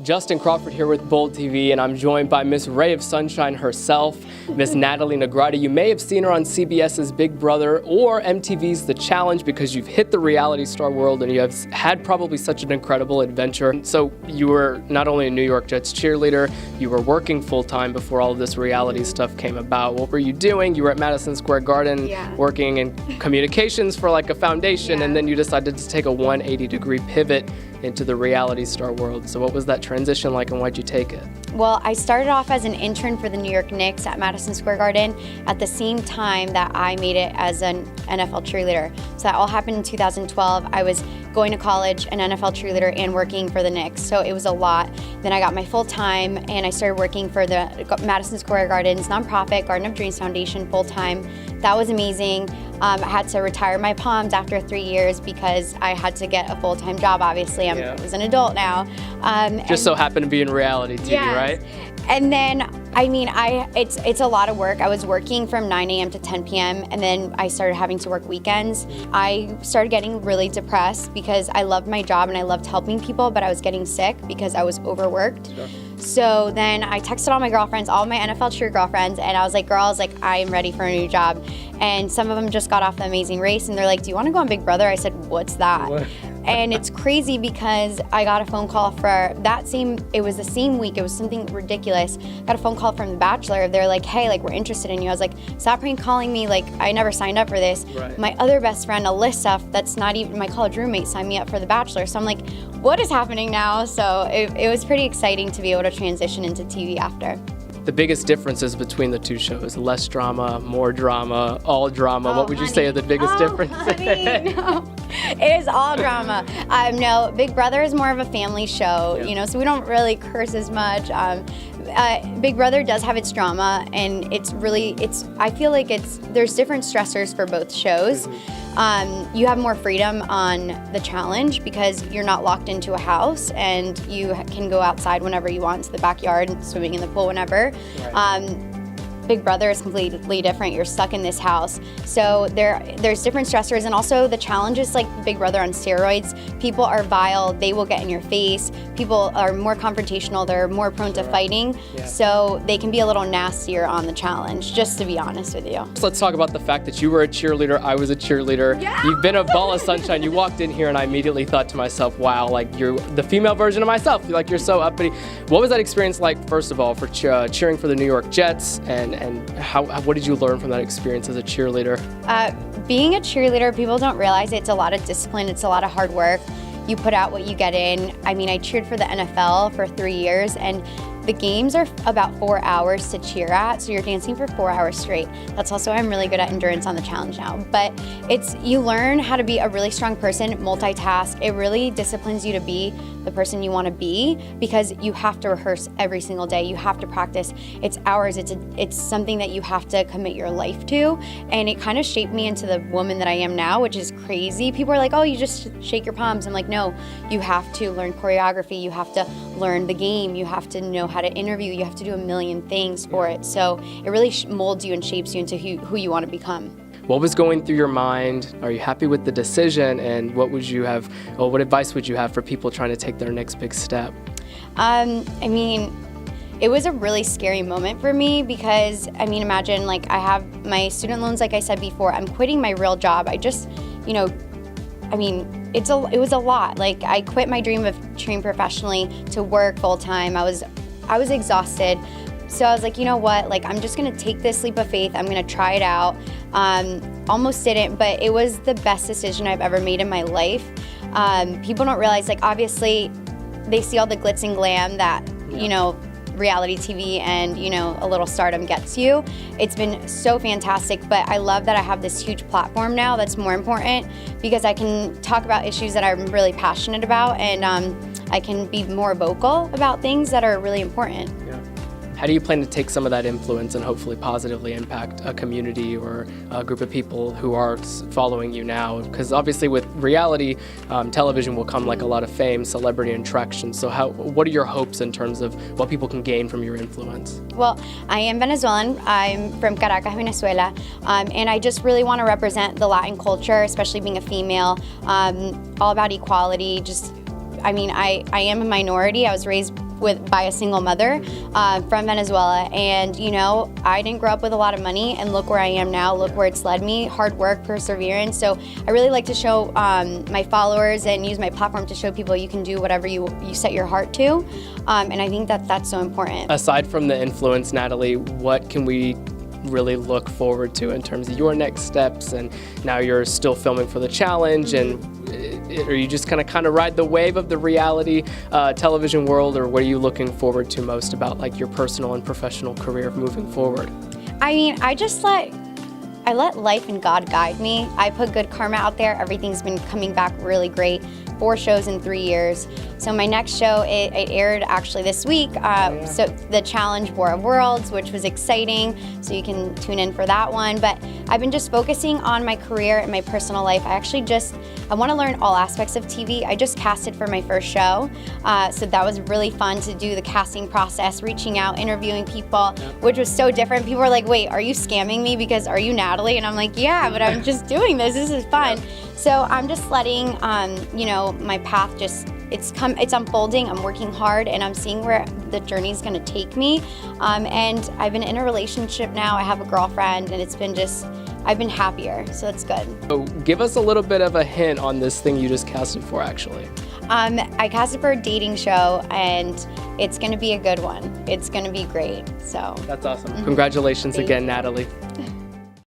Justin Crawford here with Bold TV, and I'm joined by Miss Ray of Sunshine herself, Miss Natalie Negrotti. You may have seen her on CBS's Big Brother or MTV's The Challenge because you've hit the reality star world and you have had probably such an incredible adventure. So you were not only a New York Jets cheerleader, you were working full-time before all of this reality stuff came about. What were you doing? You were at Madison Square Garden working in communications for like a foundation, and then you decided to take a 180-degree pivot into the reality star world. So what was that transition like, and why'd you take it? Well, I started off as an intern for the New York Knicks at Madison Square Garden at the same time that I made it as an NFL cheerleader. So that all happened in 2012. I was going to college, an NFL cheerleader, and working for the Knicks. So it was a lot. Then I got my full time and I started working for the Madison Square Garden's nonprofit Garden of Dreams Foundation full time. That was amazing. I had to retire my palms after 3 years because I had to get a full-time job. Obviously, I was an adult now. Just so happened to be in reality TV, right? And then, I mean, it's a lot of work. I was working from 9 a.m. to 10 p.m. and then I started having to work weekends. I started getting really depressed because I loved my job and I loved helping people, but I was getting sick because I was overworked. Sure. So then I texted all my girlfriends, all my NFL cheer girlfriends, and I was like, girls, like, I am ready for a new job. And some of them just got off the Amazing Race and they're like, do you want to go on Big Brother? I said, what's that? What? And it's crazy because I got a phone call for it was the same week, it was something ridiculous. Got a phone call from The Bachelor. They're like, hey, like, we're interested in you. I was like, stop calling me, like, I never signed up for this. Right. My other best friend, Alyssa, that's not even my college roommate, signed me up for The Bachelor. So I'm like, what is happening now? So it was pretty exciting to be able to transition into TV after. The biggest differences between the two shows: less drama, more drama, all drama. What would you say are the biggest differences? Honey, no. It is all drama. No, Big Brother is more of a family show, you know, so we don't really curse as much. Big Brother does have its drama, and I feel like there's different stressors for both shows. You have more freedom on the challenge because you're not locked into a house and you can go outside whenever you want to the backyard and swimming in the pool whenever. Right. Big Brother is completely different. You're stuck in this house. So there's different stressors, and also the challenge is like Big Brother on steroids. People are vile, they will get in your face. People are more confrontational, they're more prone to fighting. Yeah. So they can be a little nastier on the challenge, just to be honest with you. So let's talk about the fact that you were a cheerleader, I was a cheerleader. Yeah. You've been a ball of sunshine. You walked in here and I immediately thought to myself, wow, like, you're the female version of myself. Like, you're so uppity. What was that experience like, first of all, for cheering for the New York Jets, and what did you learn from that experience as a cheerleader? Being a cheerleader, people don't realize it's a lot of discipline, it's a lot of hard work. You put out what you get in. I mean, I cheered for the NFL for 3 years, and the games are about 4 hours to cheer at, so you're dancing for 4 hours straight. That's also why I'm really good at endurance on the challenge now. But you learn how to be a really strong person, multitask. It really disciplines you to be the person you want to be because you have to rehearse every single day. You have to practice. It's hours. It's something that you have to commit your life to, and it kind of shaped me into the woman that I am now, which is crazy. People are like, oh, you just shake your palms. I'm like, no, you have to learn choreography. You have to learn the game. You have to know how to interview. You have to do a million things for it. So it really molds you and shapes you into who you want to become. What was going through your mind? Are you happy with the decision? And what advice would you have for people trying to take their next big step? I mean, it was a really scary moment for me because, I mean, imagine, like, I have my student loans, like I said before. I'm quitting my real job. I just, you know, I mean, it was a lot. Like, I quit my dream of cheering professionally to work full time. I was exhausted. So I was like, you know what, like, I'm just gonna take this leap of faith. I'm gonna try it out. Almost didn't, but it was the best decision I've ever made in my life. People don't realize, like, obviously they see all the glitz and glam that, you know, reality TV and, you know, a little stardom gets you. It's been so fantastic, but I love that I have this huge platform now that's more important because I can talk about issues that I'm really passionate about, and I can be more vocal about things that are really important. Yeah. How do you plan to take some of that influence and hopefully positively impact a community or a group of people who are following you now? Because obviously with reality television will come like a lot of fame, celebrity, and traction. So what are your hopes in terms of what people can gain from your influence? Well, I am Venezuelan. I'm from Caracas, Venezuela, and I just really want to represent the Latin culture, especially being a female, all about equality. I am a minority. I was raised by a single mother from Venezuela, and you know, I didn't grow up with a lot of money, and look where I am now, look where it's led me, hard work, perseverance. So I really like to show my followers and use my platform to show people you can do whatever you set your heart to, and I think that that's so important. Aside from the influence, Natalie, what can we really look forward to in terms of your next steps? And now you're still filming for the challenge, and are you just kind of ride the wave of the reality television world, or what are you looking forward to most about like your personal and professional career moving forward? I mean, I let life and God guide me. I put good karma out there. Everything's been coming back really great. 4 shows in 3 years. So my next show, it aired actually this week. So the Challenge War of Worlds, which was exciting. So you can tune in for that one. But I've been just focusing on my career and my personal life. I want to learn all aspects of TV. I just casted for my first show. So that was really fun to do the casting process, reaching out, interviewing people, which was so different. People were like, wait, are you scamming me because are you Natalie? And I'm like, yeah, but I'm just doing this. This is fun. So I'm just letting, you know, my path it's unfolding. I'm working hard, and I'm seeing where the journey's going to take me. And I've been in a relationship now. I have a girlfriend, and I've been happier, so that's good. So give us a little bit of a hint on this thing you just casted for, actually. I casted for a dating show, and it's going to be a good one. It's going to be great. So that's awesome. Congratulations again, Natalie.